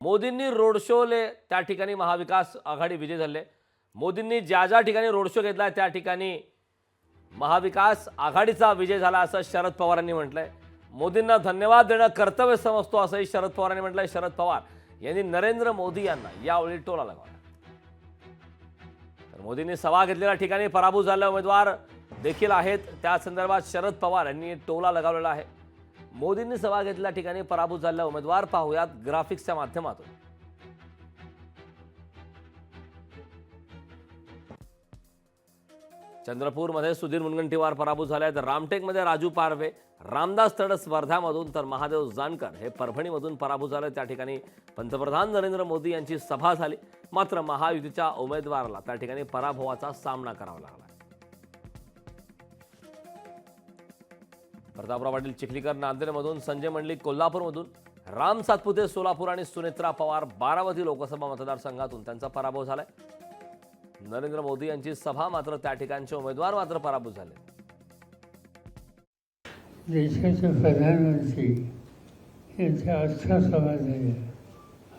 मोदींनी रोड शोले त्या ठिकाणी महाविकास आघाडी विजय झाले। मोदींनी ज्या ज्या ठिकाणी रोड शो घेतला त्या ठिकाणी महाविकास आघाडीचा विजय झाला असं शरद पवारांनी म्हटलंय। मोदींना धन्यवाद देणं कर्तव्य समजतो असंही शरद पवारांनी म्हटलंय। शरद पवार यांनी नरेंद्र मोदी यांना यावेळी टोला लगावला। तर मोदींनी सभा घेतलेल्या ठिकाणी पराभूत झालेले उमेदवार देखील आहेत, त्या संदर्भात शरद पवार यांनी टोला लगावलेला आहे। मोदींनी सभा घेतलेल्या ठिकाणी पराभूत झालेला उमेदवार पाहूयात ग्राफिक्सच्या माध्यमातून। चंद्रपूरमध्ये सुधीर मुनगंटीवार पराभूत झाले आहेत। रामटेकमध्ये राजू पारवे, रामदास तडस वर्ध्यामधून तर महादेव जानकर हे परभणीमधून पराभूत झाले। त्या ठिकाणी पंतप्रधान नरेंद्र मोदी यांची सभा झाली, मात्र महायुतीच्या उमेदवाराला त्या ठिकाणी पराभवाचा सामना करावा लागला। प्रतापराव पाटील चिखलीकर नांदेडमधून, संजय मंडलिक कोल्हापूरमधून, राम सातपुते सोलापूर आणि सुनेत्रा पवार बारामती लोकसभा मतदारसंघातून त्यांचा पराभव झालाय। नरेंद्र मोदी यांची सभा मात्र त्या ठिकाणचे उमेदवार मात्र पराभूत झाले। देशाचे प्रधानमंत्री यांचा आजचा सभा झाला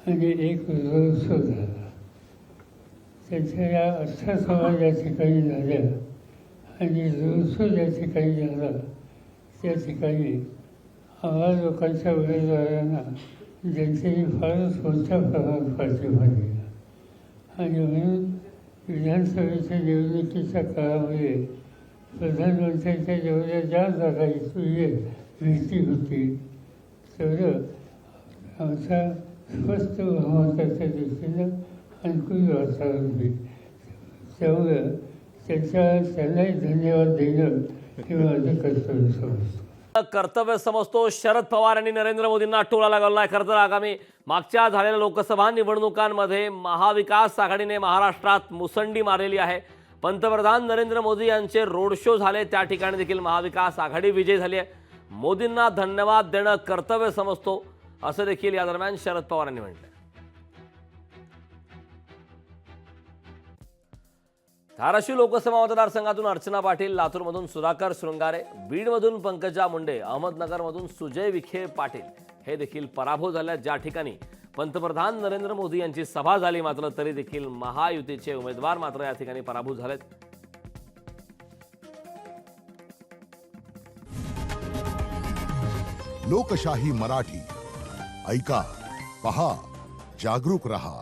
आणि एक रोड शो झाला। त्यांच्या या आजच्या सभा ज्या ठिकाणी झाल्या आणि रोड शो ज्या ठिकाणी झाला त्या ठिकाणी आम्हा लोकांच्या उमेदवारांना जनतेने फारच मोठ्या प्रमाणात पाठिंबा दिला आणि म्हणून विधानसभेच्या निवडणुकीच्या काळामध्ये प्रधानमंत्र्यांच्या जेवढ्या ज्या जागा भीती होती तेवढं आमचा स्वस्थ बहुमताच्या दृष्टीनं अनुकूल वातावरण होईल। त्यामुळं त्यांनाही धन्यवाद देणं हे माझं कर्तव्य समजतो। कर्तव्य समजतो शरद पवार यांनी नरेंद्र मोदींना टोला लगावला। खरं तर आगामी मागच्या झालेल्या लोकसभा निवडणुकांमध्ये महाविकास आघाडीने महाराष्ट्रात मुसंडी मारलेली आहे। पंतप्रधान नरेंद्र मोदी यांचे रोड शो झाले, त्या ठिकाणी देखील महाविकास आघाडी विजय झाली आहे। मोदींना धन्यवाद देणं कर्तव्य समजतो असं देखील या दरम्यान शरद पवार यांनी म्हटलं। धाराशिव लोकसभा मतदारसंघातून अर्चना पाटील, लातूरमधून सुधाकर शृंगारे, बीडमधून पंकजा मुंडे, अहमदनगरमधून सुजय विखे पाटील हे देखील पराभूत झाले। ज्या ठिकाणी पंतप्रधान नरेंद्र मोदी यांची सभा झाली मात्र तरी देखील महायुतीचे उमेदवार मात्र या ठिकाणी पराभूत झालेत। लोकशाही मराठी ऐका, पहा, जागरूक रहा।